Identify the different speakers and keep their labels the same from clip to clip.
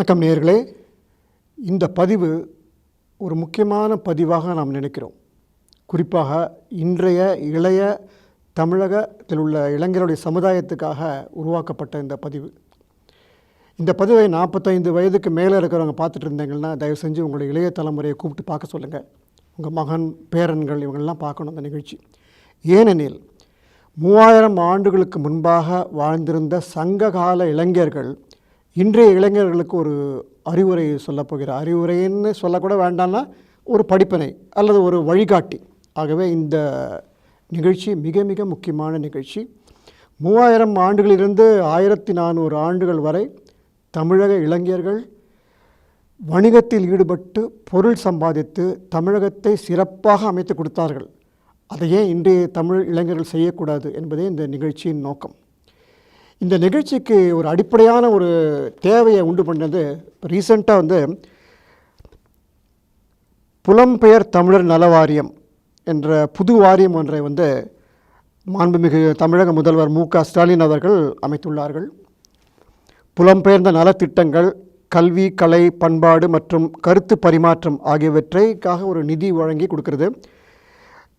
Speaker 1: வணக்கம் நேயர்களே. இந்த பதிவு ஒரு முக்கியமான பதிவாக நாம் நினைக்கிறோம். குறிப்பாக இன்றைய இளைய தமிழகத்தில் உள்ள இளைஞருடைய சமுதாயத்துக்காக உருவாக்கப்பட்ட இந்த பதிவு. இந்த பதிவை 45 வயதுக்கு மேலே இருக்கிறவங்க பார்த்துட்டு இருந்தீங்கன்னா தயவு செஞ்சு உங்களுடைய இளைய தலைமுறையை கூப்பிட்டு பார்க்க சொல்லுங்கள். உங்கள் மகன், பேரன்கள் இவங்கெல்லாம் பார்க்கணும் அந்த நிகழ்ச்சி. ஏனெனில் 3000 ஆண்டுகளுக்கு முன்பாக வாழ்ந்திருந்த சங்ககால இளைஞர்கள் இன்றைய இளைஞர்களுக்கு ஒரு அறிவுரை சொல்லப் போகிறார். அறிவுரைன்னு சொல்லக்கூட வேண்டாம்னா ஒரு படிப்பினை அல்லது ஒரு வழிகாட்டி. ஆகவே இந்த நிகழ்ச்சி மிக மிக முக்கியமான நிகழ்ச்சி. 3000 ஆண்டுகளிலிருந்து 1400 ஆண்டுகள் வரை தமிழக இளைஞர்கள் வணிகத்தில் ஈடுபட்டு பொருள் சம்பாதித்து தமிழகத்தை சிறப்பாக அமைத்து கொடுத்தார்கள். அதையே இன்றைய தமிழ் இளைஞர்கள் செய்யக்கூடாது என்பதே இந்த நிகழ்ச்சியின் நோக்கம். இந்த நிகழ்ச்சிக்கு ஒரு அடிப்படையான ஒரு தேவையை உண்டு பண்ணது ரீசெண்டாக புலம்பெயர் தமிழர் நல வாரியம் என்ற புது வாரியம் ஒன்றை மாண்புமிகு தமிழக முதல்வர் மு.க.ஸ்டாலின் அவர்கள் அமைத்துள்ளார்கள். புலம்பெயர்ந்த நலத்திட்டங்கள், கல்வி, கலை, பண்பாடு மற்றும் கருத்து பரிமாற்றம் ஆகியவற்றைக்காக ஒரு நிதி வழங்கி கொடுக்கிறது.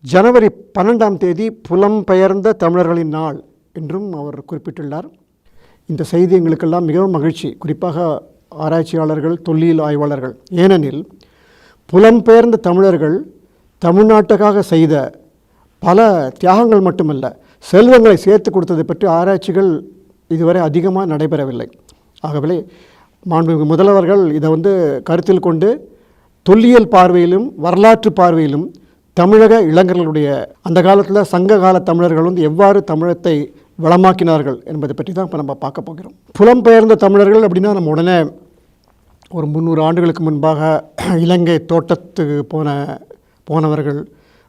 Speaker 1: ஜனவரி 12ஆம் தேதி புலம்பெயர்ந்த தமிழர்களின் நாள் என்றும் அவர் குறிப்பிட்டுள்ளார். இந்த செய்தி எங்களுக்கெல்லாம் மிகவும் மகிழ்ச்சி, குறிப்பாக ஆராய்ச்சியாளர்கள், தொல்லியல் ஆய்வாளர்கள். ஏனெனில் புலம்பெயர்ந்த தமிழர்கள் தமிழ்நாட்டுக்காக செய்த பல தியாகங்கள் மட்டுமல்ல, செல்வங்களை சேர்த்து கொடுத்ததை பற்றி ஆராய்ச்சிகள் இதுவரை அதிகமாக நடைபெறவில்லை. ஆகவே மாண்புமிகு முதல்வர்கள் இதை கருத்தில் கொண்டு தொல்லியல் பார்வையிலும் வரலாற்று பார்வையிலும் தமிழக இளைஞர்களுடைய அந்த காலத்தில் சங்க கால தமிழர்கள் எவ்வாறு தமிழகத்தை வளமாக்கினார்கள் என்பதை பற்றி தான் இப்போ நம்ம பார்க்க போகிறோம். புலம்பெயர்ந்த தமிழர்கள் அப்படின்னா நம்ம உடனே ஒரு 300 ஆண்டுகளுக்கு முன்பாக இலங்கை தோட்டத்துக்கு போனவர்கள்,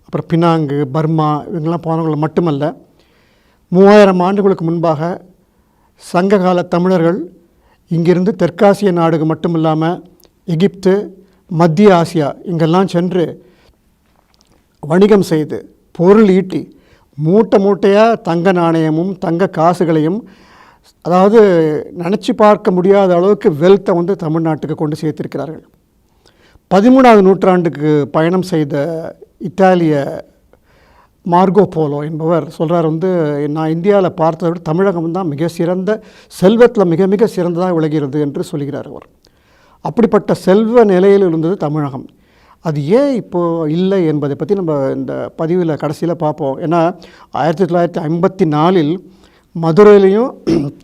Speaker 1: அப்புறம் பினாங்கு, பர்மா இவங்கெல்லாம் போனவர்கள் மட்டுமல்ல, 3000 ஆண்டுகளுக்கு முன்பாக சங்ககால தமிழர்கள் இங்கிருந்து தெற்காசிய நாடுகள் மட்டும் இல்லாமல் எகிப்து, மத்திய ஆசியா இங்கெல்லாம் சென்று வணிகம் செய்து பொருள் ஈட்டி மூட்டை மூட்டையாக தங்க நாணயமும் தங்க காசுகளையும், அதாவது நினச்சி பார்க்க முடியாத அளவுக்கு வெல்த்தை தமிழ்நாட்டுக்கு கொண்டு சேர்த்திருக்கிறார்கள். 13ஆவது நூற்றாண்டுக்கு பயணம் செய்த இத்தாலிய மார்கோ போலோ என்பவர் சொல்கிறார், நான் இந்தியாவில் பார்த்ததை விட தமிழகம் தான் மிக சிறந்த செல்வத்தில் மிக மிக சிறந்ததாக விளங்குகிறது என்று சொல்கிறார் அவர். அப்படிப்பட்ட செல்வ நிலையில் இருந்தது தமிழகம். அது ஏன் இப்போது இல்லை என்பதை பற்றி நம்ம இந்த பதிவில் கடைசியில் பார்ப்போம். ஏன்னா 1954 மதுரையிலையும்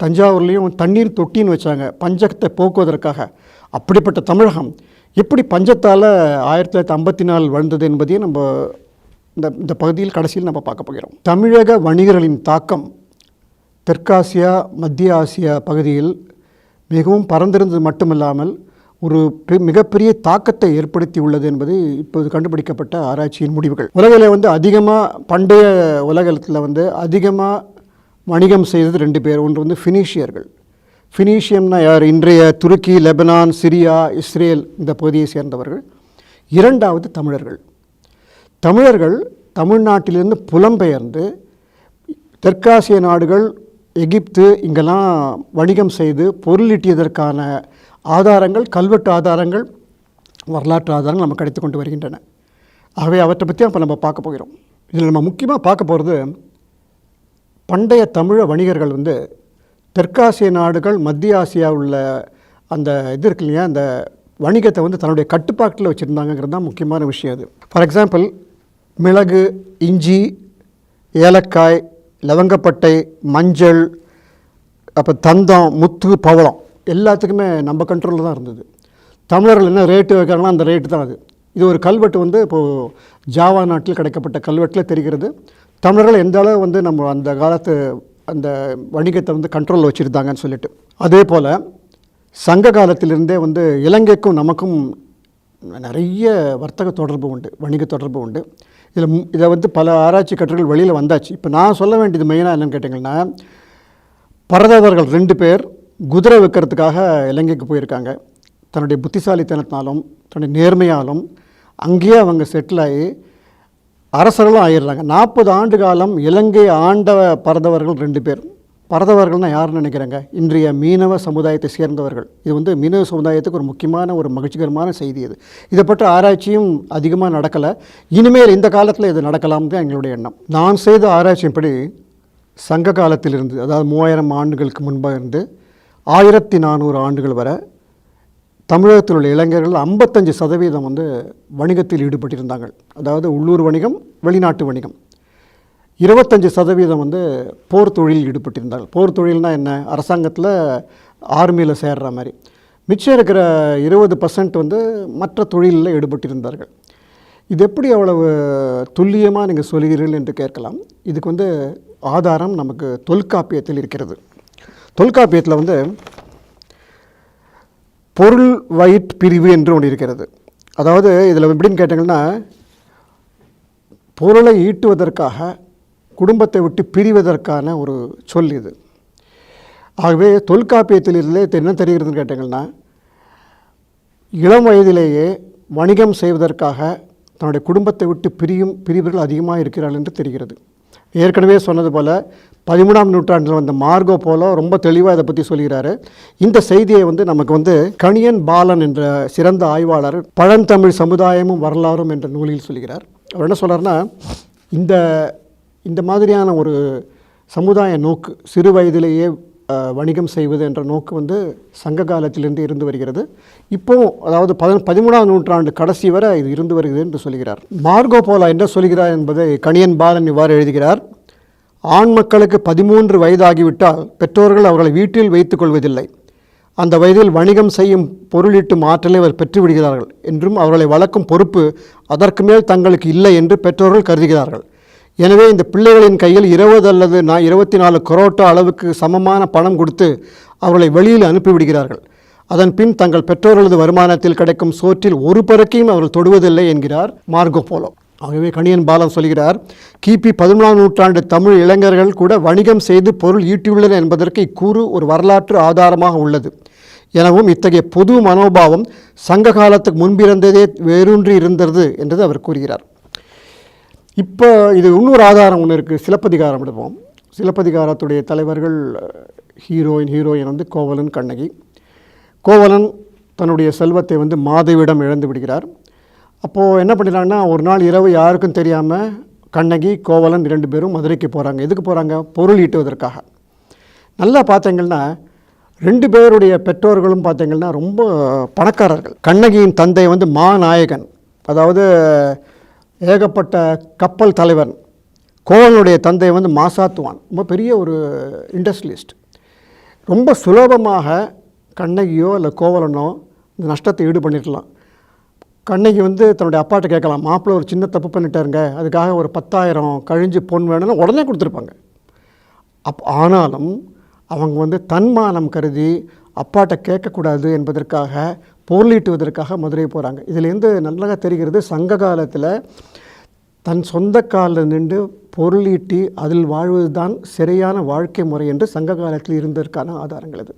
Speaker 1: தஞ்சாவூர்லேயும் தண்ணீர் தொட்டின்னு வச்சாங்க பஞ்சத்தை போக்குவதற்காக. அப்படிப்பட்ட தமிழகம் எப்படி பஞ்சத்தால் 1954 வளர்ந்தது என்பதையும் நம்ம இந்த பகுதியில் கடைசியில் நம்ம பார்க்க போகிறோம். தமிழக வணிகர்களின் தாக்கம் தெற்காசியா, மத்திய ஆசியா பகுதியில் மிகவும் பரந்திருந்தது மட்டுமில்லாமல் ஒரு மிகப்பெரிய தாக்கத்தை ஏற்படுத்தி உள்ளது என்பது இப்போது கண்டுபிடிக்கப்பட்ட ஆராய்ச்சியின் முடிவுகள். உலகில் அதிகமாக பண்டைய உலகத்தில் அதிகமாக வணிகம் செய்தது 2 பேர். ஒன்று ஃபினீஷியர்கள். ஃபினீஷியம்னா யார்? இன்றைய துருக்கி, லெபனான், சிரியா, இஸ்ரேல் இந்த பகுதியை சேர்ந்தவர்கள். 2வது தமிழர்கள். தமிழர்கள் தமிழ்நாட்டிலிருந்து புலம்பெயர்ந்து தெற்காசிய நாடுகள், எகிப்து இங்கெல்லாம் வணிகம் செய்து பொருளீட்டியதற்கான ஆதாரங்கள், கல்வெட்டு ஆதாரங்கள், வரலாற்று ஆதாரங்கள் நம்ம கிடைத்து கொண்டு வருகின்றன. ஆகவே அவற்றை பற்றி அப்போ நம்ம பார்க்க போகிறோம். இதில் நம்ம முக்கியமாக பார்க்க போகிறது பண்டைய தமிழ வணிகர்கள் தெற்காசிய நாடுகள், மத்திய ஆசியா உள்ள அந்த இது இருக்கு இல்லையா, அந்த வணிகத்தை தன்னுடைய கட்டுப்பாட்டில் வச்சுருந்தாங்கிறது தான் முக்கியமான விஷயம். அது ஃபார் எக்ஸாம்பிள் மிளகு, இஞ்சி, ஏலக்காய், லவங்கப்பட்டை, மஞ்சள், அப்போ தந்தம், முத்து, பவளம் எல்லாத்துக்குமே நம்ம கண்ட்ரோலில் தான் இருந்தது. தமிழர்கள் என்ன ரேட்டு வைக்கிறாங்களோ அந்த ரேட்டு தான் அது. இது ஒரு கல்வெட்டு இப்போது ஜாவா நாட்டில் கிடைக்கப்பட்ட கல்வெட்டில் தெரிகிறது தமிழர்கள் எந்த அளவு நம்ம அந்த காலத்து அந்த வணிகத்தை கண்ட்ரோலில் வச்சுருந்தாங்கன்னு சொல்லிட்டு. அதே போல் சங்க காலத்திலிருந்தே இலங்கைக்கும் நமக்கும் நிறைய வர்த்தக தொடர்பு உண்டு, வணிக தொடர்பு உண்டு. இதை பல ஆராய்ச்சி கட்டுரைகள் வெளியில் வந்தாச்சு. இப்போ நான் சொல்ல வேண்டியது மெயினாக என்னென்னு கேட்டிங்கன்னா, பரதவர்கள் 2 பேர் குதிரை விற்கிறதுக்காக இலங்கைக்கு போயிருக்காங்க. தன்னுடைய புத்திசாலித்தனத்தினாலும் தன்னுடைய நேர்மையாலும் அங்கேயே அவங்க செட்டில் ஆகி அரசர்களும் ஆயிடுறாங்க. 40 ஆண்டு காலம் இலங்கை ஆண்ட பரதவர்கள் 2 பேர். பரதவர்கள்னால் யாருன்னு நினைக்கிறாங்க? இன்றைய மீனவ சமுதாயத்தை சேர்ந்தவர்கள். இது வந்து மீனவ சமுதாயத்துக்கு ஒரு முக்கியமான ஒரு மகிழ்ச்சிகரமான செய்தி இது. இதை பற்றி ஆராய்ச்சியும் அதிகமாக நடக்கலை. இனிமேல் இந்த காலத்தில் இது நடக்கலாம் தான் எங்களுடைய எண்ணம். நான் செய்த ஆராய்ச்சியின்படி சங்க காலத்திலிருந்து, அதாவது 3000 ஆண்டுகளுக்கு முன்பாக இருந்து 1400 ஆண்டுகள் வரை தமிழகத்தில் உள்ள இளைஞர்கள் 55% வந்து வணிகத்தில் ஈடுபட்டிருந்தாங்க. அதாவது உள்ளூர் வணிகம், வெளிநாட்டு வணிகம். 25% வந்து போர் தொழிலில் ஈடுபட்டிருந்தார்கள். போர் தொழில்னால் என்ன? அரசாங்கத்தில் ஆர்மியில் சேர்ற மாதிரி. மிச்சம் இருக்கிற 20% வந்து மற்ற தொழிலில் ஈடுபட்டிருந்தார்கள். இது எப்படி அவ்வளவு துல்லியமாக நீங்கள் சொல்கிறீர்கள் என்று கேட்கலாம். இதுக்கு வந்து ஆதாரம் நமக்கு தொல்காப்பியத்தில் இருக்கிறது. தொல்காப்பியத்தில் வந்து பொருள் வயிற் பிரிவு என்று ஒன்று இருக்கிறது. அதாவது இதில் எப்படின்னு கேட்டிங்கன்னா, பொருளை ஈட்டுவதற்காக குடும்பத்தை விட்டு பிரிவதற்கான ஒரு சொல் இது. ஆகவே தொல்காப்பியத்திலிருந்தே என்ன தெரிகிறதுன்னு கேட்டிங்கன்னா, இளம் வயதிலேயே வணிகம் செய்வதற்காக தன்னுடைய குடும்பத்தை விட்டு பிரிவர்கள் அதிகமாக இருக்கிறார்கள் என்று தெரிகிறது. ஏற்கனவே சொன்னது போல் 13ஆம் நூற்றாண்டில் வந்த மார்கோ போலோ ரொம்ப தெளிவாக இதை பற்றி சொல்கிறாரு. இந்த செய்தியை வந்து நமக்கு வந்து கணியன் பாலன் என்ற சிறந்த ஆய்வாளர் பழந்தமிழ் சமுதாயமும் வரலாறும் என்ற நூலில் சொல்கிறார். அவர் என்ன சொல்கிறார்னா, இந்த மாதிரியான ஒரு சமுதாய நோக்கு, சிறு வயதிலேயே வணிகம் செய்வது என்ற நோக்கு வந்து சங்க காலத்திலிருந்து இருந்து வருகிறது. இப்போவும், அதாவது 13ஆம் நூற்றாண்டு கடைசி வரை இது இருந்து வருகிறது என்று சொல்கிறார். மார்கோ போலோ என்ன சொல்கிறார் என்பதை கணியன் பாலன் இவ்வாறு எழுதுகிறார். ஆண் மக்களுக்கு 13 வயதாகிவிட்டால் பெற்றோர்கள் அவர்களை வீட்டில் வைத்துக் கொள்வதில்லை. அந்த வயதில் வணிகம் செய்யும் பொருளீட்டும் ஆற்றலை அவர் பெற்றுவிடுகிறார்கள் என்றும் அவர்களை வளர்க்கும் பொறுப்பு அதற்கு மேல் தங்களுக்கு இல்லை என்று பெற்றோர்கள் கருதுகிறார்கள். எனவே இந்த பிள்ளைகளின் கையில் 20 அல்லது 24 கரோட்டா அளவுக்கு சமமான பணம் கொடுத்து அவர்களை வெளியில் அனுப்பிவிடுகிறார்கள். அதன் பின் தங்கள் பெற்றோர்களது வருமானத்தில் கிடைக்கும் சோற்றில் ஒரு பருக்கையும் அவர்கள் தொடுவதில்லை என்கிறார் மார்கோ போலோ. ஆகவே கணியன் பாலன் சொல்கிறார், கிபி 11ஆம் நூற்றாண்டு தமிழ் இளைஞர்கள் கூட வணிகம் செய்து பொருள் ஈட்டியுள்ளனர் என்பதற்கு இக்கூறு ஒரு வரலாற்று ஆதாரமாக உள்ளது எனவும் இத்தகைய பொது மனோபாவம் சங்க காலத்துக்கு முன்பிருந்ததே வேரூன்றி இருந்தது என்றது அவர் கூறுகிறார். இப்போ இது இன்னொரு ஆதாரம் ஒன்று இருக்குது. சிலப்பதிகாரம் எடுப்போம். சிலப்பதிகாரத்துடைய தலைவர்கள் ஹீரோயின் வந்து கோவலன், கண்ணகி. கோவலன் தன்னுடைய செல்வத்தை வந்து மாதவியிடம் இழந்து விடுகிறார். அப்போது என்ன பண்ணிடுறாங்கன்னா, ஒரு நாள் இரவு யாருக்கும் தெரியாமல் கண்ணகி, கோவலன் 2 பேரும் மதுரைக்கு போகிறாங்க. எதுக்கு போகிறாங்க? பொருள் ஈட்டுவதற்காக. நல்லா பார்த்தீங்கன்னா 2 பேருடைய பெற்றோர்களும் பார்த்தீங்கன்னா ரொம்ப பணக்காரர்கள். கண்ணகியின் தந்தை வந்து மாநாயகன், அதாவது ஏகப்பட்ட கப்பல் தலைவன். கோவலனுடைய தந்தை வந்து மாசாத்துவான், ரொம்ப பெரிய ஒரு இண்டஸ்ட்ரியலிஸ்ட். ரொம்ப சுலபமாக கண்ணகியோ இல்லை கோவலனோ இந்த நஷ்டத்தை ஈடு பண்ணிருக்கலாம். கண்ணகி வந்து தன்னுடைய அப்பாட்ட கேட்கலாம், மாப்பிள்ளை ஒரு சின்ன தப்பு பண்ணிட்டாருங்க, அதுக்காக ஒரு 10,000 கழிஞ்சு பொன் வேணும்னா உடனே கொடுத்துருப்பாங்க. ஆனாலும் அவங்க வந்து தன்மானம் கருதி அப்பாட்ட கேட்கக்கூடாது என்பதற்காக பொருளீட்டுவதற்காக மதுரை போகிறாங்க. இதிலேருந்து நல்லா தெரிகிறது, சங்க காலத்தில் தன் சொந்த காலில் நின்று பொருளீட்டி அதில் வாழ்வது தான் சரியான வாழ்க்கை முறை என்று சங்க காலத்தில் இருந்ததற்கான ஆதாரங்கள் இது.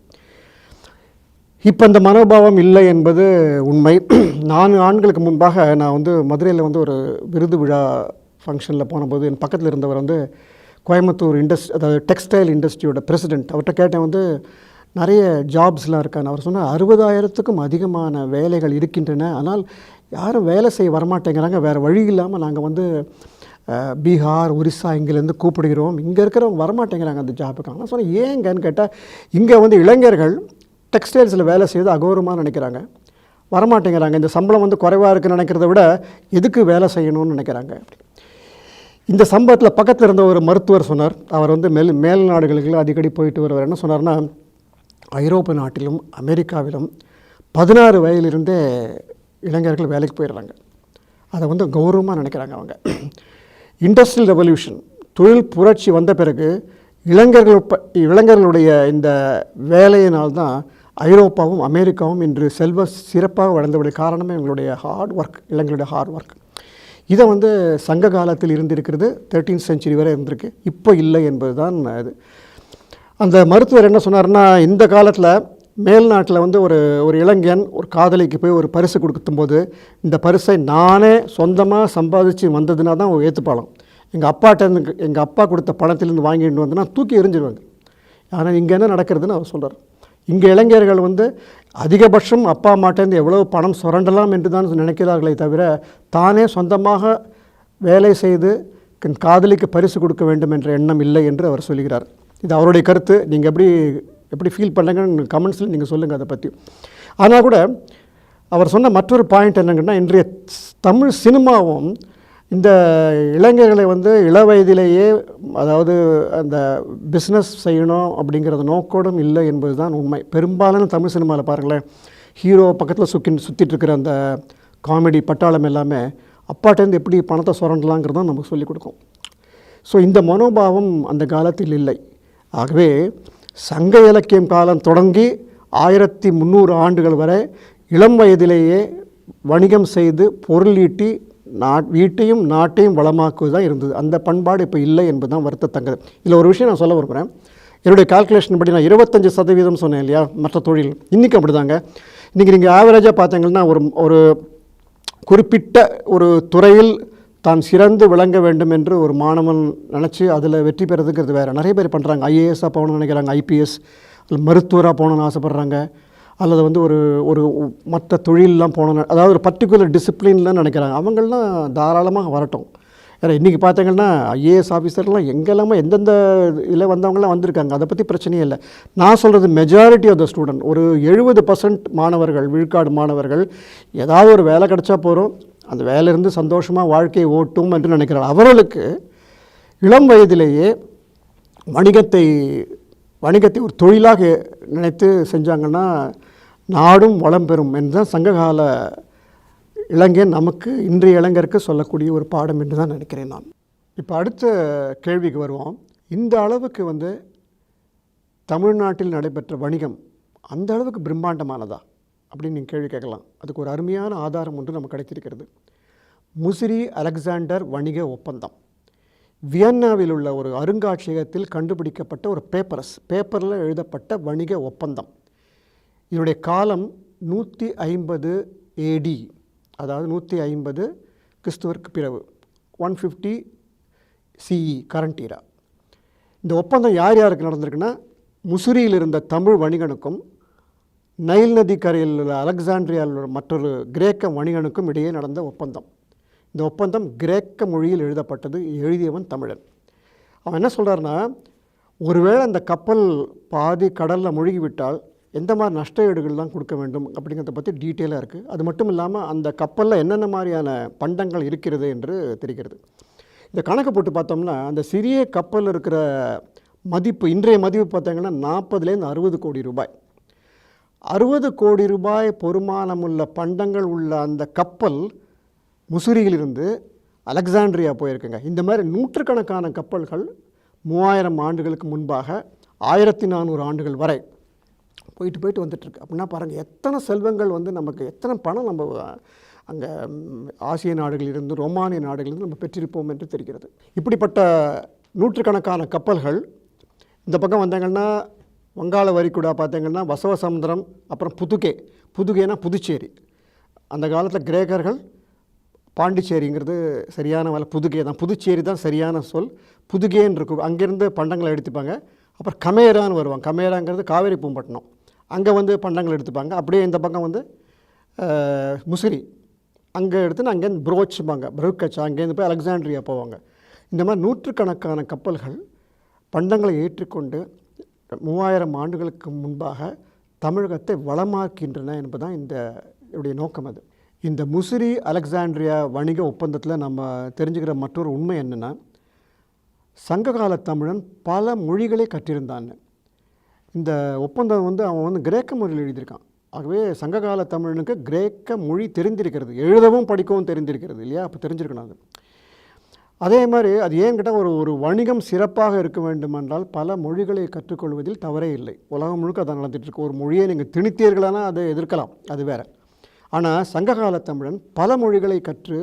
Speaker 1: இப்போ அந்த மனோபாவம் இல்லை என்பது உண்மை. 4 ஆண்டுகளுக்கு முன்பாக நான் வந்து மதுரையில் வந்து ஒரு விருது விழா ஃபங்க்ஷனில் போனபோது என் பக்கத்தில் இருந்தவர் வந்து கோயம்புத்தூர் அதாவது டெக்ஸ்டைல் இண்டஸ்ட்ரியோட பிரசிடெண்ட். அவர்கிட்ட கேட்டேன், வந்து நிறைய ஜாப்ஸ்லாம் இருக்கான்னு. அவர் சொன்னால் 60,000க்கும் அதிகமான வேலைகள் இருக்கின்றன, ஆனால் யாரும் வேலை செய்ய வரமாட்டேங்கிறாங்க, வேறு வழி இல்லாமல் நாங்கள் வந்து பீகார், ஒரிசா இங்கேருந்து கூப்பிடுகிறோம், இங்கே இருக்கிறவங்க வரமாட்டேங்கிறாங்க அந்த ஜாபுக்கு. நான் சொன்னேன், ஏங்கன்னு கேட்டால், இங்கே வந்து இளைஞர்கள் டெக்ஸ்டைல்ஸில் வேலை செய்து அகௌரவமாக நினைக்கிறாங்க, வரமாட்டேங்கிறாங்க. இந்த சம்பளம் வந்து குறைவாக இருக்குன்னு நினைக்கிறத விட எதுக்கு வேலை செய்யணும்னு நினைக்கிறாங்க. இந்த சம்பவத்தில் பக்கத்தில் இருந்த ஒரு மருத்துவர் சொன்னார், அவர் வந்து மேல் நாடுகளுக்கு அடிக்கடி போயிட்டு வருவார். என்ன சொன்னார்னா, ஐரோப்பா நாட்டிலும் அமெரிக்காவிலும் 16 வயதிலிருந்தே இளைஞர்கள் வேலைக்கு போயிடுறாங்க. அதை வந்து கௌரவமாக நினைக்கிறாங்க அவங்க. இண்டஸ்ட்ரியல் ரெவல்யூஷன், தொழில் புரட்சி வந்த பிறகு இளைஞர்களுடைய இந்த வேலையினால்தான் ஐரோப்பாவும் அமெரிக்காவும் இன்று சிறப்பாக வளர்ந்தவுடைய காரணமே எங்களுடைய ஹார்ட் ஒர்க், இளைஞர்களுடைய ஹார்ட் ஒர்க். இதை வந்து சங்க காலத்தில் இருந்திருக்கிறது, 13th century வரை இருந்திருக்கு, இப்போ இல்லை என்பது தான் இது. அந்த மருத்துவர் என்ன சொன்னார்னா, இந்த காலத்தில் மேல்நாட்டில் வந்து ஒரு இளைஞன் ஒரு காதலிக்கு போய் ஒரு பரிசு கொடுக்கும்போது, இந்த பரிசை நானே சொந்தமாக சம்பாதிச்சு வந்ததுன்னா தான் ஏற்றுப்பாளம். எங்கள் அப்பா கொடுத்த பணத்திலேருந்து வாங்கிட்டு வந்தேன்னா தூக்கி எறிஞ்சிடுவாங்க. ஆனால் இங்கே என்ன நடக்கிறதுன்னு அவர் சொல்கிறார். இங்கே இளைஞர்கள் வந்து அதிகபட்சம் அப்பா அம்மாட்டேருந்து எவ்வளோ பணம் சுரண்டலாம் என்று தான் நினைக்கிறார்களே தவிர தானே சொந்தமாக வேலை செய்து காதலிக்கு பரிசு கொடுக்க வேண்டும் என்ற எண்ணம் இல்லை என்று அவர் சொல்கிறார். இது அவருடைய கருத்து. நீங்கள் எப்படி ஃபீல் பண்ணுங்கன்னு கமெண்ட்ஸில் நீங்கள் சொல்லுங்கள் அதை பற்றி. ஆனால் கூட அவர் சொன்ன மற்றொரு பாயிண்ட் என்னங்கன்னா, இன்றைய தமிழ் சினிமாவும் இந்த இளைஞர்களை வந்து இளவயதிலேயே அதாவது அந்த பிஸ்னஸ் செய்யணும் அப்படிங்கிறது நோக்கோடும் இல்லை என்பது தான் உண்மை. பெரும்பாலான தமிழ் சினிமாவில் பாருங்களேன், ஹீரோ பக்கத்தில் சுற்றிட்டு இருக்கிற அந்த காமெடி பட்டாளம் எல்லாமே அப்பாட்டேருந்து எப்படி பணத்தை சுரண்டலாங்கிறதும் நமக்கு சொல்லிக் கொடுக்கும். ஸோ இந்த மனோபாவம் அந்த காலத்தில் இல்லை. ஆகவே சங்க இலக்கியம் காலம் தொடங்கி 1300 ஆண்டுகள் வரை இளம் வயதிலேயே வணிகம் செய்து பொருள் ஈட்டி வீட்டையும் நாட்டையும் வளமாக்குவது தான் இருந்தது. அந்த பண்பாடு இப்போ இல்லை என்பது தான் வருத்தத்தக்கது. இதில் ஒரு விஷயம் நான் சொல்ல விரும்புகிறேன். என்னுடைய கால்குலேஷன் படி நான் 25% சொன்னேன் இல்லையா மற்ற தொழில். இன்றைக்கி அப்படி தாங்க. இன்றைக்கி நீங்கள் ஆவரேஜாக பார்த்தீங்கன்னா ஒரு குறிப்பிட்ட ஒரு துறையில் தான் சிறந்து விளங்க வேண்டும் என்று ஒரு மாணவன் நினச்சி அதில் வெற்றி பெறதுங்கிறது வேறு. நிறைய பேர் பண்ணுறாங்க. ஐஏஎஸ்ஸாக போகணும்னு நினைக்கிறாங்க, ஐபிஎஸ் மருத்துவராக போகணுன்னு ஆசைப்பட்றாங்க, அல்லது வந்து ஒரு மற்ற தொழிலெலாம் போகணும், அதாவது ஒரு பர்டிகுலர் டிசிப்ளின்லாம் நினைக்கிறாங்க. அவங்களாம் தாராளமாக வரட்டும். ஏன்னா இன்றைக்கி பார்த்தீங்கன்னா ஐஏஎஸ் ஆஃபீஸர்லாம் எங்கெல்லாமோ எந்தெந்த இதில் வந்தவங்களாம் வந்திருக்காங்க. அதை பற்றி பிரச்சனையே இல்லை. நான் சொல்கிறது மெஜாரிட்டி ஆஃப் த ஸ்டூடெண்ட், ஒரு 70% மாணவர்கள், விழுக்காடு மாணவர்கள் ஏதாவது ஒரு வேலை கிடச்சா போகிறோம், அந்த வேலையிலிருந்து சந்தோஷமாக வாழ்க்கையை ஓட்டும் என்று நினைக்கிறார். அவர்களுக்கு இளம் வயதிலேயே வணிகத்தை ஒரு தொழிலாக நினைத்து செஞ்சாங்கன்னா நாடும் வளம் பெறும் என்று தான் சங்ககால இளைஞன் நமக்கு இன்றைய இளைஞருக்கு சொல்லக்கூடிய ஒரு பாடம் என்று தான் நினைக்கிறேன் நான். இப்போ அடுத்த கேள்விக்கு வருவோம். இந்த அளவுக்கு வந்து தமிழ்நாட்டில் நடைபெற்ற வணிகம் அந்த அளவுக்கு பிரம்மாண்டமானதா அப்படின்னு நீங்கள் கேள்வி கேட்கலாம். அதுக்கு ஒரு அருமையான ஆதாரம் ஒன்று நமக்கு கிடைத்திருக்கிறது. முசிறி அலெக்சாண்டர் வணிக ஒப்பந்தம் வியன்னாவில் உள்ள ஒரு அருங்காட்சியகத்தில் கண்டுபிடிக்கப்பட்ட ஒரு பேப்பரில் எழுதப்பட்ட வணிக ஒப்பந்தம். இதனுடைய காலம் 150 AD, அதாவது 150 கிறிஸ்துவருக்கு பிறகு, 150 CE கரண்ட் ஈரா. இந்த ஒப்பந்தம் யார் யாருக்கு நடந்திருக்குன்னா, முசிறியில் இருந்த தமிழ் வணிகனுக்கும் நைல் நதி கரையில் உள்ள அலெக்சாண்ட்ரியாவில் உள்ள மற்றொரு கிரேக்க வணிகனுக்கும் இடையே நடந்த ஒப்பந்தம். இந்த ஒப்பந்தம் கிரேக்க மொழியில் எழுதப்பட்டது. எழுதியவன் தமிழன். அவன் என்ன சொல்கிறாருன்னா, ஒருவேளை அந்த கப்பல் பாதி கடலில் முழுகிவிட்டால் எந்த மாதிரி நஷ்ட ஈடுகள்லாம் கொடுக்க வேண்டும் அப்படிங்கிறத பற்றி டீட்டெயிலாக இருக்குது. அது மட்டும் இல்லாமல் அந்த கப்பலில் என்னென்ன மாதிரியான பண்டங்கள் இருக்கிறது என்று தெரிகிறது. இந்த கணக்கு போட்டு பார்த்தோம்னா அந்த சிறிய கப்பல் இருக்கிற மதிப்பு, இன்றைய மதிப்பு பார்த்தீங்கன்னா 40லேருந்து 60 கோடி ரூபாய். 60 கோடி ரூபாய் பொறுமானமுள்ள பண்டங்கள் உள்ள அந்த கப்பல் முசிறியிலிருந்து அலெக்சாண்ட்ரியா போயிருக்குங்க. இந்த மாதிரி நூற்றுக்கணக்கான கப்பல்கள் 3000 ஆண்டுகளுக்கு முன்பாக 1400 ஆண்டுகள் வரை போயிட்டு வந்துட்டுருக்கு. அப்படின்னா பாருங்கள், எத்தனை செல்வங்கள் வந்து நமக்கு, எத்தனை பணம் நம்ம அங்கே ஆசிய நாடுகளிலிருந்து ரோமானிய நாடுகளிலிருந்து நம்ம பெற்றிருப்போம் என்று தெரிகிறது. இப்படிப்பட்ட நூற்றுக்கணக்கான கப்பல்கள் இந்த பக்கம் வந்தாங்கன்னா வங்காள வரிகுடா பார்த்தீங்கன்னா வசவசமுத்திரம், அப்புறம் புதுகேனா புதுச்சேரி. அந்த காலத்தில் கிரேக்கர்கள் பாண்டிச்சேரிங்கிறது சரியான வேலை, புதுச்சேரி தான் சரியான சொல். புதுகேன்னு இருக்கும். அங்கேருந்து பண்டங்களை எடுத்துப்பாங்க. அப்புறம் கமேரான்னு வருவாங்க. கமேராங்கிறது காவேரி பூம்பட்டினம். அங்கே வந்து பண்டங்கள் எடுத்துப்பாங்க. அப்படியே இந்த பக்கம் வந்து முசிறி அங்கே எடுத்துன்னு அங்கேருந்து புரோச்சுப்பாங்க, புரோக்கச்சா, அங்கேருந்து போய் அலெக்சாண்ட்ரியா போவாங்க. இந்த மாதிரி நூற்றுக்கணக்கான கப்பல்கள் பண்டங்களை ஏற்றுக்கொண்டு 3000 ஆண்டுகளுக்கு முன்பாக தமிழகத்தை வளமாக்கின்றன என்பதுதான் இதனுடைய நோக்கம். அது இந்த முசிறி அலெக்சாண்ட்ரியா வணிக ஒப்பந்தத்தில் நம்ம தெரிஞ்சுக்கிற மற்றொரு உண்மை என்னென்னா, சங்ககால தமிழன் பல மொழிகளை கற்றிருந்தான்னு. இந்த ஒப்பந்தம் வந்து அவன் வந்து கிரேக்க மொழியில் எழுதியிருக்கான். ஆகவே சங்ககால தமிழனுக்கு கிரேக்க மொழி தெரிந்திருக்கிறது, எழுதவும் படிக்கவும் தெரிந்திருக்கிறது இல்லையா? அப்போ தெரிஞ்சிருக்கணும் அது. அதே மாதிரி அது ஏன் கேட்டால் ஒரு வணிகம் சிறப்பாக இருக்க வேண்டுமென்றால் பல மொழிகளை கற்றுக்கொள்வதில் தவறே இல்லை. உலகம் முழுக்க அதை நடந்துகிட்ருக்கு. ஒரு மொழியை நீங்கள் திணித்தீர்களானா அதை எதிர்க்கலாம், அது வேறு. ஆனால் சங்ககால தமிழன் பல மொழிகளை கற்று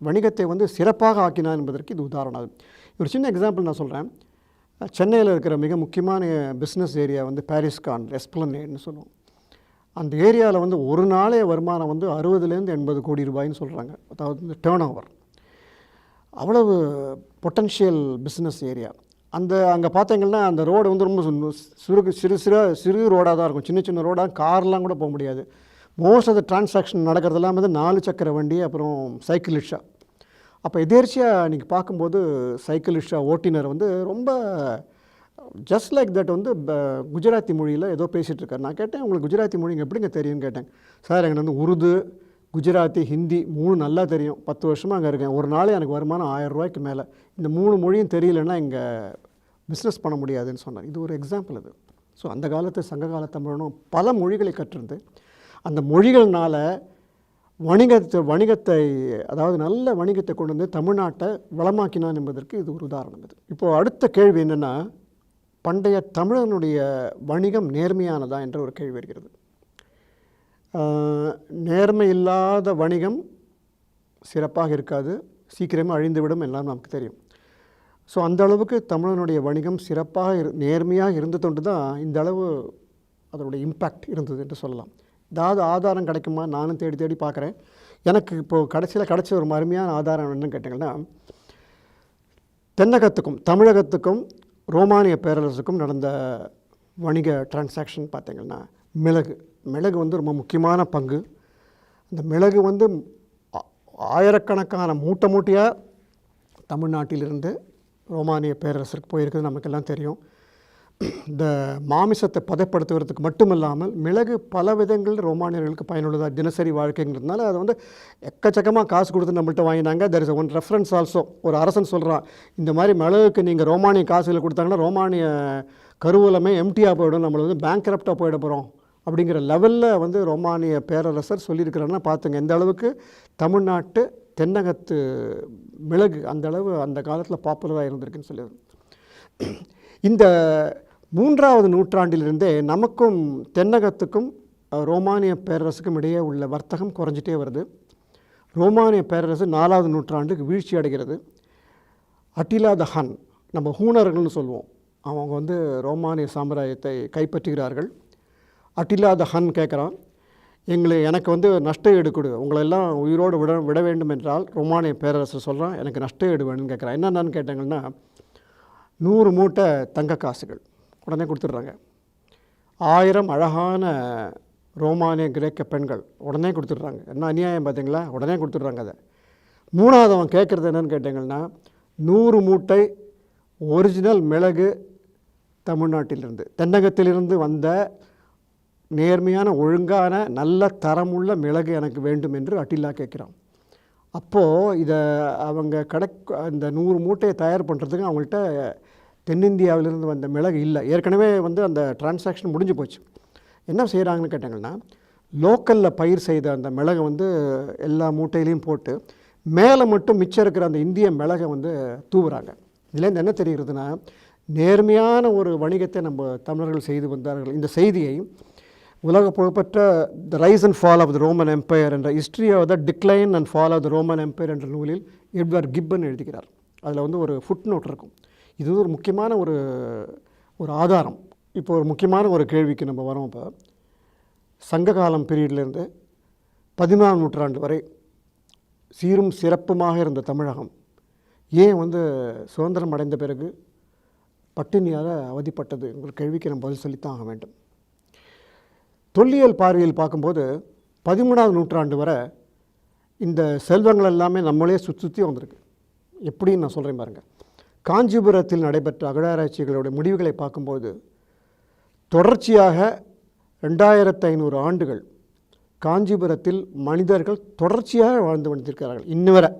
Speaker 1: வணிகத்தை வந்து சிறப்பாக ஆக்கினான் என்பதற்கு இது உதாரணம். ஒரு சின்ன எக்ஸாம்பிள் நான் சொல்கிறேன். சென்னையில் இருக்கிற மிக முக்கியமான பிஸ்னஸ் ஏரியா வந்து பாரிஸ்கான் எஸ்பிளனேட்னு சொல்லுவோம். அந்த ஏரியாவில் வந்து ஒரு நாளைய வருமானம் வந்து 60லேருந்து 80 கோடி ரூபாய்ன்னு சொல்கிறாங்க. அதாவது இந்த டேர்ன் ஓவர். அவ்வளவு பொட்டன்ஷியல் பிஸ்னஸ் ஏரியா. அங்கே பார்த்தீங்கன்னா அந்த ரோடு வந்து ரொம்ப சிறு ரோடாக தான் இருக்கும். சின்ன சின்ன ரோடாக, கார்லாம் கூட போக முடியாது. மோஸ்ட் ஆஃப் த டிரான்சாக்ஷன் நடக்கிறதெல்லாம் வந்து 4 சக்கர வண்டி, அப்புறம் சைக்கிள் ரிக்ஷா. அப்போ எதேர்ச்சியாக நீங்கள் பார்க்கும்போது சைக்கிள் ரிக்ஷா ஓட்டினர் வந்து ரொம்ப ஜஸ்ட் லைக் தட் வந்து குஜராத்தி மொழியில் ஏதோ பேசிகிட்டு இருக்கார். நான் கேட்டேன், உங்களுக்கு குஜராத்தி மொழி எப்படிங்க தெரியும்னு கேட்டேன். சார், எனக்கு வந்து உருது, குஜராத்தி, ஹிந்தி 3 நல்லா தெரியும். 10 வருஷமாக அங்கே இருக்கேன். ஒரு நாள் எனக்கு வருமானம் 1000 ரூபாய்க்கு மேலே. இந்த 3 மொழியும் தெரியலன்னா இங்கே பிஸ்னஸ் பண்ண முடியாதுன்னு சொன்னார். இது ஒரு எக்ஸாம்பிள் அது. ஸோ அந்த காலத்து சங்ககால தமிழனும் பல மொழிகளை கற்றிருந்து அந்த மொழிகள்னால வணிகத்தை அதாவது நல்ல வணிகத்தை கொண்டு வந்து தமிழ்நாட்டை வளமாக்கினான் என்பதற்கு இது ஒரு உதாரணம். இது இப்போது அடுத்த கேள்வி என்னென்னா, பண்டைய தமிழனுடைய வணிகம் நேர்மையானதா என்ற ஒரு கேள்வி வருகிறது. நேர்மை இல்லாத வணிகம் சிறப்பாக இருக்காது, சீக்கிரமாக அழிந்துவிடும், எல்லாம் நமக்கு தெரியும். ஸோ அந்த அளவுக்கு தமிழனுடைய வணிகம் சிறப்பாக நேர்மையாக இருந்ததொண்டு தான் இந்த அளவு அதனுடைய இம்பேக்ட் இருந்தது என்று சொல்லலாம். ஏதாவது ஆதாரம் கிடைக்குமா? நானும் தேடி தேடி பார்க்குறேன். எனக்கு இப்போது கடைசியில் கிடைச்ச ஒரு அருமையான ஆதாரம் என்னன்னு கேட்டிங்கன்னா, தென்னகத்துக்கும் தமிழகத்துக்கும் ரோமானிய பேரரசுக்கும் நடந்த வணிக டிரான்சாக்ஷன் பார்த்திங்கன்னா, மிளகு வந்து ரொம்ப முக்கியமான பங்கு. அந்த மிளகு வந்து ஆயிரக்கணக்கான மூட்டையாக தமிழ்நாட்டிலிருந்து ரோமானிய பேரரசுக்கு போயிருக்குது, நமக்கெல்லாம் தெரியும். இந்த மாமிசத்தை பதப்படுத்துவதற்கு மட்டுமில்லாமல் மிளகு பல விதங்கள் ரோமானியர்களுக்கு பயனுள்ளதாக தினசரி வாழ்க்கைங்கிறதுனால அதை வந்து எக்கச்சக்கமாக காசு கொடுத்து நம்மள்கிட்ட வாங்கினாங்க. There is one reference also. ஒரு அரசன் சொல்கிறான், இந்த மாதிரி மிளகுக்கு நீங்கள் ரோமானிய காசுகளை கொடுத்தாங்கன்னா ரோமானிய கருவூலமே எம்டியாக போயிடும், நம்மளை வந்து பேங்க்ரப்டாக போயிட போகிறோம் அப்படிங்கிற லெவலில் வந்து ரோமானிய பேரரசர் சொல்லியிருக்கிறாருன்னா பார்த்துங்க எந்த அளவுக்கு தமிழ்நாட்டு தென்னகத்து மிளகு அந்த அளவு அந்த காலத்தில் பாப்புலராக இருந்திருக்குன்னு சொல்லிடுது. இந்த 3வது நூற்றாண்டிலிருந்தே நமக்கும் தென்னகத்துக்கும் ரோமானிய பேரரசுக்கும் இடையே உள்ள வர்த்தகம் குறைஞ்சிட்டே வருது. ரோமானிய பேரரசு 4வது நூற்றாண்டுக்கு வீழ்ச்சி அடைகிறது. அட்டிலா த ஹன், நம்ம ஹூனர்கள்னு சொல்லுவோம், அவங்க வந்து ரோமானிய சாம்ராஜ்யத்தை கைப்பற்றுகிறார்கள். அட்டிலா த ஹன் கேட்குறான், எனக்கு வந்து நஷ்ட ஈடு கொடு, உங்களெல்லாம் உயிரோடு விட வேண்டும் என்றால். ரோமானிய பேரரசர் சொல்கிறான், எனக்கு நஷ்ட ஈடு வேணும்னு கேட்குறான். என்னென்னு கேட்டாங்கன்னா, 100 மூட்டை தங்க காசுகள் உடனே கொடுத்துட்றாங்க. 1000 அழகான ரோமானிய கிரேக்க பெண்கள் உடனே கொடுத்துட்றாங்க. என்ன அநியாயம் பார்த்தீங்களா? உடனே கொடுத்துட்றாங்க. அதை 3வது அவன் கேட்குறது என்னென்னு கேட்டிங்கன்னா, 100 மூட்டை ஒரிஜினல் மிளகு தமிழ்நாட்டிலிருந்து தென்னகத்திலிருந்து வந்த நேர்மையான ஒழுங்கான நல்ல தரமுள்ள மிளகு எனக்கு வேண்டும் என்று அட்டிலா கேட்குறான். அப்போது இதை அவங்க இந்த 100 மூட்டையை தயார் பண்ணுறதுக்கு அவங்கள்ட்ட தென்னிந்தியாவிலிருந்து வந்த மிளகு இல்லை. ஏற்கனவே வந்து அந்த டிரான்சாக்ஷன் முடிஞ்சு போச்சு. என்ன செய்கிறாங்கன்னு கேட்டாங்கன்னா, லோக்கலில் பயிர் செய்த அந்த மிளகை வந்து எல்லா மூட்டையிலையும் போட்டு மேலே மட்டும் மிச்சம் இருக்கிற அந்த இந்திய மிளகை வந்து தூவுறாங்க. இதுலேருந்து என்ன தெரிகிறதுனா, நேர்மையான ஒரு வணிகத்தை நம்ம தமிழர்கள் செய்து வந்தார்கள். இந்த செய்தியை உலக புகழ்பெற்ற the rise and fall of the Roman empire என்ற history of the decline and fall of the Roman empire என்ற நூலில் எட்வர்ட் கிப்பன் எழுதுகிறார். அதில் வந்து ஒரு ஃபுட் நோட் இருக்கும். இது ஒரு முக்கியமான ஒரு ஆதாரம். இப்போ ஒரு முக்கியமான ஒரு கேள்விக்கு நம்ம வரோம். இப்போ சங்ககாலம் பீரியட்லேருந்து 14ஆம் நூற்றாண்டு வரை சீரும் சிறப்புமாக இருந்த தமிழகம் ஏன் வந்து சுதந்திரம் அடைந்த பிறகு பட்டினியால் அவதிப்பட்டது என்ற கேள்விக்கு நம்ம பதில் சொல்லித்தான் ஆக வேண்டும். தொல்லியல் பார்வையில் பார்க்கும்போது 13ஆம் நூற்றாண்டு வரை இந்த செல்வங்கள் எல்லாமே நம்மளே சுற்றி வந்திருக்கு. எப்படின்னு நான் சொல்கிறேன் பாருங்கள். காஞ்சிபுரத்தில் நடைபெற்ற அகழாராய்ச்சிகளுடைய முடிவுகளை பார்க்கும்போது தொடர்ச்சியாக 2500 ஆண்டுகள் காஞ்சிபுரத்தில் மனிதர்கள் தொடர்ச்சியாக வாழ்ந்து வந்திருக்கிறார்கள். இன்னும் வரை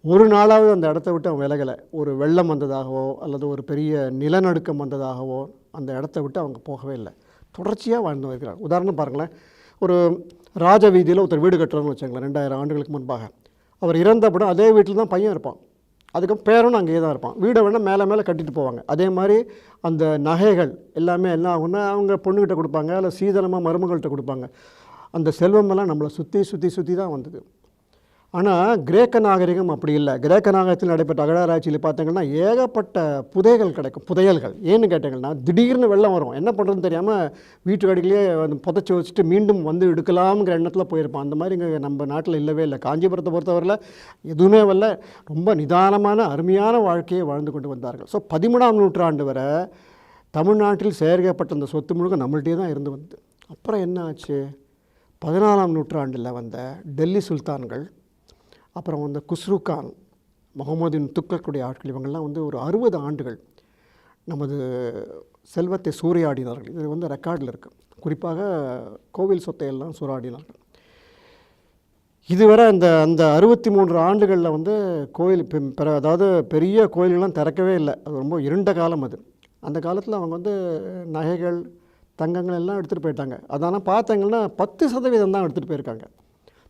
Speaker 1: ஒரு நாளாவது அந்த இடத்த விட்டு அவங்க விலகலை. ஒரு வெள்ளம் வந்ததாகவோ அல்லது ஒரு பெரிய நிலநடுக்கம் வந்ததாகவோ அந்த இடத்த விட்டு அவங்க போகவே இல்லை. தொடர்ச்சியாக வாழ்ந்து வருகிறார். உதாரணம் பாருங்களேன், ஒரு ராஜ வீதியில் ஒருத்தர் வீடு கட்டுறோம்னு வச்சுங்களேன். 2000 ஆண்டுகளுக்கு முன்பாக அவர் இறந்தப்படும் அதே வீட்டில் தான் பையன் இருப்பான், அதுக்கப்புறம் பேரனும் அங்கேயே தான் இருப்பான். வீடை வேணால் மேலே கட்டிட்டு போவாங்க. அதே மாதிரி அந்த நகைகள் எல்லாமே என்ன ஆகுன்னா அவங்க பொண்ணுக்கிட்ட கொடுப்பாங்க, இல்லை சீதனமாக மருமகள்கிட்ட கொடுப்பாங்க. அந்த செல்வமெல்லாம் நம்மளை சுற்றி தான் வந்தது. ஆனால் கிரேக்க நாகரிகம் அப்படி இல்லை. கிரேக்க நாகரிகத்தில் நடைபெற்ற அகழாராய்ச்சியில் பார்த்தீங்கன்னா ஏகப்பட்ட புதைகள் கிடைக்கும். புதையல்கள் ஏன்னு கேட்டிங்கன்னா, திடீர்னு வெள்ளம் வரும், என்ன பண்ணுறதுன்னு தெரியாமல் வீட்டு அடியிலேயே வந்து புதைச்சி வச்சுட்டு மீண்டும் வந்து எடுக்கலாம்ங்கிற எண்ணத்தில் போயிருப்பான். அந்த மாதிரி இங்கே நம்ம நாட்டில் இல்லவே இல்லை. காஞ்சிபுரத்தை பொறுத்தவரையில் எதுவுமே வரல, ரொம்ப நிதானமான அருமையான வாழ்க்கையை வாழ்ந்து கொண்டு வந்தார்கள். ஸோ 13ஆம் நூற்றாண்டு வரை தமிழ்நாட்டில் சேகரிக்கப்பட்ட அந்த சொத்து முழுக்க நம்மள்டே தான் இருந்து வந்து. அப்புறம் என்ன ஆச்சு? 14ஆம் நூற்றாண்டில் வந்த டெல்லி சுல்தான்கள், அப்புறம் வந்து குஸ்ரு கான், முகமதின் துக்ளக்குடைய ஆட்கள், இவங்கள்லாம் வந்து ஒரு 60 ஆண்டுகள் நமது செல்வத்தை சூறையாடினார்கள். இது வந்து ரெக்கார்டில் இருக்குது. குறிப்பாக கோவில் சொத்தையெல்லாம் சூறையாடினார்கள். இதுவரை அந்த அந்த 63 ஆண்டுகளில் வந்து கோயில் அதாவது பெரிய கோயில்கள்லாம் திறக்கவே இல்லை. அது ரொம்ப இருண்ட காலம் அது. அந்த காலத்தில் அவங்க வந்து நகைகள், தங்கங்கள் எல்லாம் எடுத்துகிட்டு போயிட்டாங்க. அதனால் பார்த்தாங்கன்னா 10% தான் எடுத்துகிட்டு போயிருக்காங்க.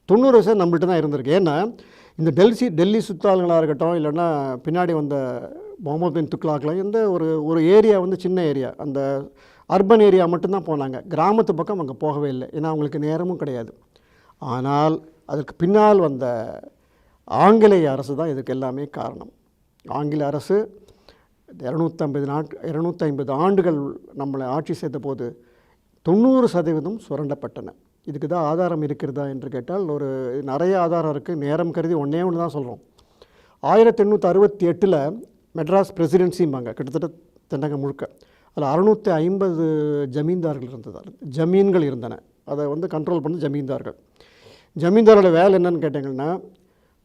Speaker 1: 90% நம்மள்ட்ட தான் இருந்திருக்கு. ஏன்னா இந்த டெல்லி சுத்தாள்களாக இருக்கட்டும், இல்லைன்னா பின்னாடி வந்த முகமது பின் துக்ளாக்லாம் இந்த ஒரு ஏரியா வந்து சின்ன ஏரியா, அந்த அர்பன் ஏரியா மட்டும்தான் போனாங்க. கிராமத்து பக்கம் அங்கே போகவே இல்லை. ஏன்னா அவங்களுக்கு நேரமும் கிடையாது. ஆனால் அதற்கு பின்னால் வந்த ஆங்கிலேய அரசு தான் இதுக்கு எல்லாமே காரணம். ஆங்கில அரசு 250 ஆண்டுகள் நம்மளை ஆட்சி செய்த போது 90% சுரண்டப்பட்டன. இதுக்கு தான் ஆதாரம் இருக்கிறதா என்று கேட்டால் நிறைய ஆதாரம் இருக்குது. நேரம் கருதி ஒன்றே தான் சொல்கிறோம். 1868 மெட்ராஸ் பிரசிடென்சிம்பாங்க, கிட்டத்தட்ட தென்னகம் முழுக்க. அதில் 650 ஜமீன்கள் இருந்தன. அதை வந்து கண்ட்ரோல் பண்ண ஜமீன்தார்கள். ஜமீன்தாரோட வேலை என்னன்னு கேட்டிங்கன்னா,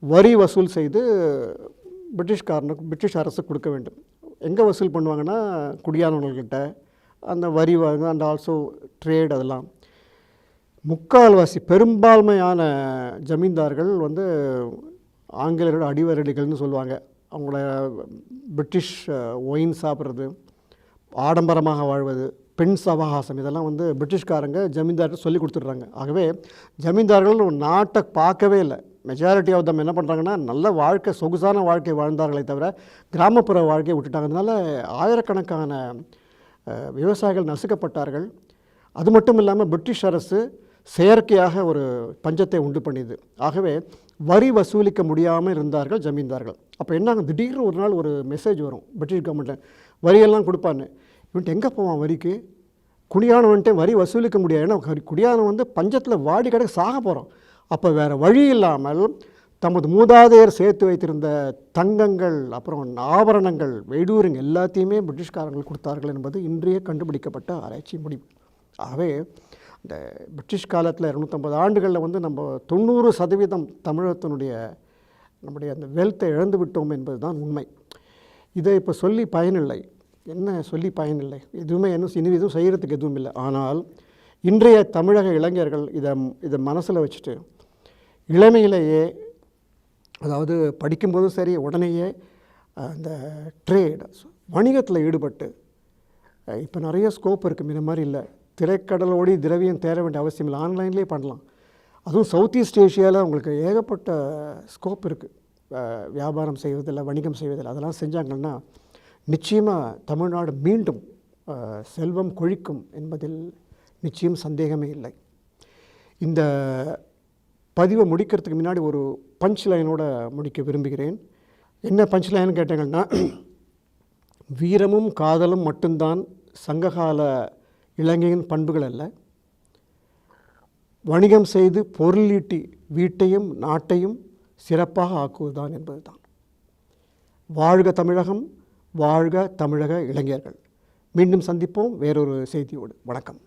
Speaker 1: வரி வசூல் செய்து பிரிட்டிஷ் அரசு கொடுக்க வேண்டும். எங்கே வசூல் பண்ணுவாங்கன்னா, குடியானவர்கள்கிட்ட அந்த வரி வாங்க, அண்ட் ஆல்சோ ட்ரேட், அதெல்லாம். முக்கால்வாசி பெரும்பான்மையான ஜமீன்தார்கள் வந்து ஆங்கிலேயரோட அடிவரடிகள்னு சொல்லுவாங்க. அவங்களோட பிரிட்டிஷ் ஒயின் சாப்பிட்றது, ஆடம்பரமாக வாழ்வது, பெண் சவகாசம், இதெல்லாம் வந்து பிரிட்டிஷ்காரங்க ஜமீன்தார்கிட்ட சொல்லி கொடுத்துட்றாங்க. ஆகவே ஜமீன்தார்கள் ஒரு நாட்டை பார்க்கவே இல்லை. மெஜாரிட்டி ஆஃப் தம் என்ன பண்ணுறாங்கன்னா, நல்ல வாழ்க்கை, சொகுசான வாழ்க்கை வாழ்ந்தார்களே தவிர கிராமப்புற வாழ்க்கையை விட்டுட்டாங்க. அதனால் ஆயிரக்கணக்கான விவசாயிகள் நசுக்கப்பட்டார்கள். அது மட்டும் இல்லாமல் பிரிட்டிஷ் அரசு செயற்கையாக ஒரு பஞ்சத்தை உண்டு பண்ணியது. ஆகவே வரி வசூலிக்க முடியாமல் இருந்தார்கள் ஜமீன்தார்கள். அப்போ என்ன, திடீர்னு ஒரு நாள் ஒரு மெசேஜ் வரும் பிரிட்டிஷ் கவர்மெண்ட்டில், வரியெல்லாம் கொடுப்பான்னு. இவன்ட்டு எங்கே போவான் வரிக்கு? குடியானவன்ட்டே வரி வசூலிக்க முடியாது. ஏன்னா குடியானவன் வந்து பஞ்சத்தில் வாடி கடை சாக போகிறான். அப்போ வேறு வழி இல்லாமல் தமது மூதாதையர் சேர்த்து வைத்திருந்த தங்கங்கள், அப்புறம் ஆபரணங்கள், வெய்டூரிங் எல்லாத்தையுமே பிரிட்டிஷ்காரர்கள் கொடுத்தார்கள் என்பது இன்றைய கண்டுபிடிக்கப்பட்ட ஆராய்ச்சி முடிவு. ஆகவே இந்த பிரிட்டிஷ் காலத்தில் 250 ஆண்டுகளில் வந்து நம்ம 90% தமிழகத்தினுடைய நம்முடைய அந்த வெல்த்தை இழந்து விட்டோம் என்பது தான் உண்மை. இதை இப்போ சொல்லி பயனில்லை. என்ன சொல்லி பயனில்லை? எதுவுமே இனி எதுவும் செய்கிறதுக்கு எதுவும் இல்லை. ஆனால் இன்றைய தமிழக இளைஞர்கள் இதை மனசில் வச்சுட்டு இளமையிலேயே, அதாவது படிக்கும்போதும் சரி, உடனேயே அந்த ட்ரேட், வணிகத்தில் ஈடுபட்டு, இப்போ நிறைய ஸ்கோப் இருக்குது. முன்ன மாதிரி இல்லை. திரைக்கடலோடி திரவியம் தேர வேண்டிய அவசியம் இல்லை. ஆன்லைன்லேயே பண்ணலாம். அதுவும் சவுத் ஈஸ்ட் ஏஷியாவில் உங்களுக்கு ஏகப்பட்ட ஸ்கோப் இருக்குது. வியாபாரம் செய்வதில், வணிகம் செய்வதில், அதெல்லாம் செஞ்சாங்கன்னா நிச்சயமாக தமிழ்நாடு மீண்டும் செல்வம் கொழிக்கும் என்பதில் நிச்சயம் சந்தேகமே இல்லை. இந்த பதிவை முடிக்கிறதுக்கு முன்னாடி ஒரு பஞ்ச் லைனோட முடிக்க விரும்புகிறேன். என்ன பஞ்ச் லைன் கேட்டீங்கன்னா, வீரமும் காதலும் மட்டும்தான் சங்ககால இலங்கையின் பண்புகள் அல்ல, வணிகம் செய்து பொருளீட்டி வீட்டையும் நாட்டையும் சிறப்பாக ஆக்குவதுதான் என்பதுதான். வாழ்க தமிழகம், வாழ்க தமிழக இளைஞர்கள். மீண்டும் சந்திப்போம் வேறொரு செய்தியோடு. வணக்கம்.